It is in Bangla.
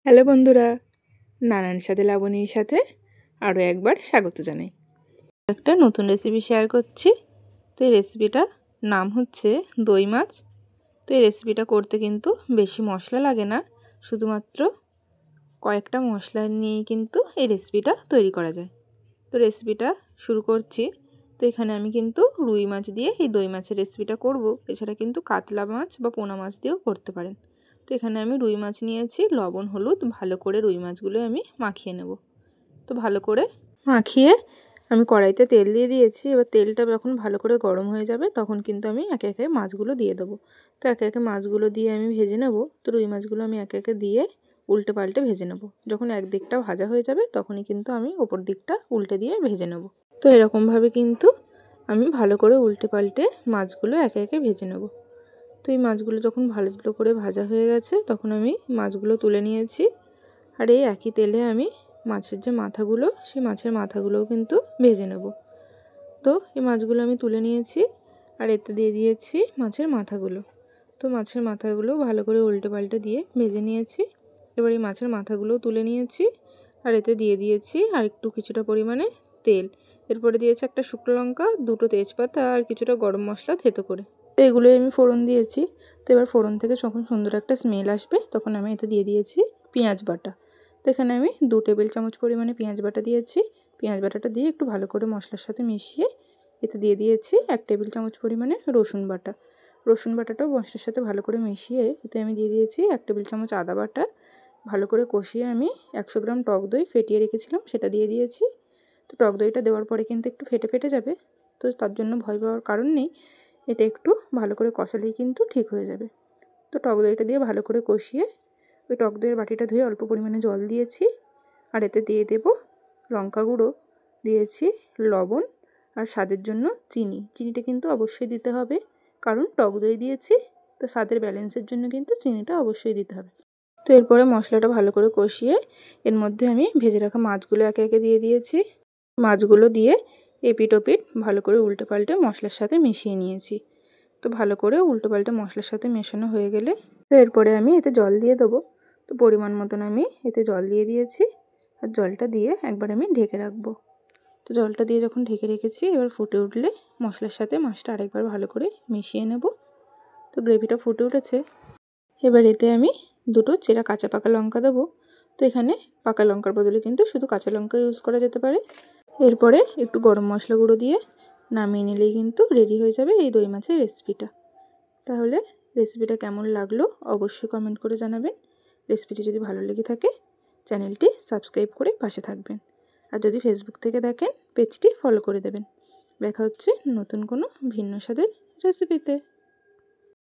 হ্যালো বন্ধুরা, নানান সাথে লাবণীর সাথে আরও একবার স্বাগত জানাই। একটা নতুন রেসিপি শেয়ার করছি। তো এই রেসিপিটার নাম হচ্ছে দই মাছ। তো এই রেসিপিটা করতে কিন্তু বেশি মশলা লাগে না, শুধুমাত্র কয়েকটা মশলা নিয়েই কিন্তু এই রেসিপিটা তৈরি করা যায়। তো রেসিপিটা শুরু করছি। তো এখানে আমি কিন্তু রুই মাছ দিয়ে এই দই মাছের রেসিপিটা করব। এছাড়া কিন্তু কাতলা মাছ বা পোনা মাছ দিয়েও করতে পারেন। তো এখানে আমি রুই মাছ নিয়েছি, লবণ হলুদ ভালো করে রুই মাছগুলো আমি মাখিয়ে নেব। তো ভালো করে মাখিয়ে আমি কড়াইতে তেল দিয়ে দিয়েছি। এবার তেলটা যখন ভালো করে গরম হয়ে যাবে তখন কিন্তু আমি একে একে মাছগুলো দিয়ে দেবো। তো একে একে মাছগুলো দিয়ে আমি ভেজে নেব। তো রুই মাছগুলো আমি একে একে দিয়ে উল্টে পাল্টে ভেজে নেব। যখন এক দিকটা ভাজা হয়ে যাবে তখনই কিন্তু আমি ওপর দিকটা উল্টে দিয়ে ভেজে নেব। তো এরকমভাবে কিন্তু আমি ভালো করে উল্টে পাল্টে মাছগুলো একে একে ভেজে নেব। তো এই মাছগুলো যখন ভালো করে ভাজা হয়ে গেছে তখন আমি মাছগুলো তুলে নিয়েছি। আর এই একই তেলে আমি মাছের যে মাথাগুলো, সেই মাছের মাথাগুলোও কিন্তু ভেজে নেব। তো এই মাছগুলো আমি তুলে নিয়েছি আর এতে দিয়ে দিয়েছি মাছের মাথাগুলো। তো মাছের মাথাগুলো ভালো করে উল্টে পাল্টে দিয়ে ভেজে নিয়েছি। এবার এই মাছের মাথাগুলোও তুলে নিয়েছি আর এতে দিয়ে দিয়েছি আর একটু কিছুটা পরিমাণে তেল। এরপরে দিয়েছি একটা শুকনো লঙ্কা, দুটো তেজপাতা আর কিছুটা গরম মশলা থেতো করে। তো এগুলোই আমি ফোড়ন দিয়েছি। তো এবার ফোড়ন থেকে যখন সুন্দর একটা স্মেল আসবে তখন আমি এতে দিয়ে দিয়েছি পেঁয়াজ বাটা। তো এখানে আমি 2 টেবিল চামচ পরিমাণে পেঁয়াজ বাটা দিয়েছি। পেঁয়াজ বাটাটা দিয়ে একটু ভালো করে মশলার সাথে মিশিয়ে এতে দিয়ে দিয়েছি 1 টেবিল চামচ পরিমাণে রসুন বাটা। রসুন বাটাটাও মশলার সাথে ভালো করে মিশিয়ে এতে আমি দিয়ে দিয়েছি 1 টেবিল চামচ আদা বাটা। ভালো করে কষিয়ে আমি 100 গ্রাম টক দই ফেটিয়ে রেখেছিলাম সেটা দিয়ে দিয়েছি। তো টক দইটা দেওয়ার পরে কিন্তু একটু ফেটে যাবে, তো তার জন্য ভয় পাওয়ার কারণ নেই। এটা একটু ভালো করে কষালেই কিন্তু ঠিক হয়ে যাবে। তো টক দইটা দিয়ে ভালো করে কষিয়ে ওই টক দইয়ের বাটিটা ধুয়ে অল্প পরিমাণে জল দিয়েছি আর এতে দিয়ে দেব লঙ্কা গুঁড়ো, দিয়েছি লবণ আর স্বাদের জন্য চিনিটা কিন্তু অবশ্যই দিতে হবে, কারণ টক দই দিয়েছি। তো স্বাদের ব্যালেন্সের জন্য কিন্তু চিনিটা অবশ্যই দিতে হবে। তো এরপরে মশলাটা ভালো করে কষিয়ে এর মধ্যে আমি ভেজে রাখা মাছগুলো একে একে দিয়ে দিয়েছি। মাছগুলো দিয়ে এপিট ওপিট ভালো করে উল্টে পাল্টে মশলার সাথে মিশিয়ে নিয়েছি। তো ভালো করে উল্টো পাল্টে মশলার সাথে মেশানো হয়ে গেলে তো এরপরে আমি এতে জল দিয়ে দেবো। তো পরিমাণ মতন আমি এতে জল দিয়ে দিয়েছি আর জলটা দিয়ে একবার আমি ঢেকে রাখবো। তো জলটা দিয়ে যখন ঢেকে রেখেছি এবার ফুটে উঠলে মশলার সাথে মাছটা আরেকবার ভালো করে মিশিয়ে নেব। তো গ্রেভিটা ফুটে উঠেছে। এবার এতে আমি 2টো চেরা কাঁচা পাকা লঙ্কা দেবো। তো এখানে পাকা লঙ্কার বদলে কিন্তু শুধু কাঁচা লঙ্কা ইউজ করা যেতে পারে। এরপরে একটু গরম মশলা গুঁড়ো দিয়ে নামিয়ে নিলেই কিন্তু রেডি হয়ে যাবে এই দই মাছের রেসিপিটা। তাহলে রেসিপিটা কেমন লাগলো অবশ্যই কমেন্ট করে জানাবেন। রেসিপিটি যদি ভালো লেগে থাকে চ্যানেলটি সাবস্ক্রাইব করে পাশে থাকবেন। আর যদি ফেসবুক থেকে দেখেন পেজটি ফলো করে দেবেন। দেখা হচ্ছে নতুন কোনো ভিন্ন স্বাদের রেসিপিতে।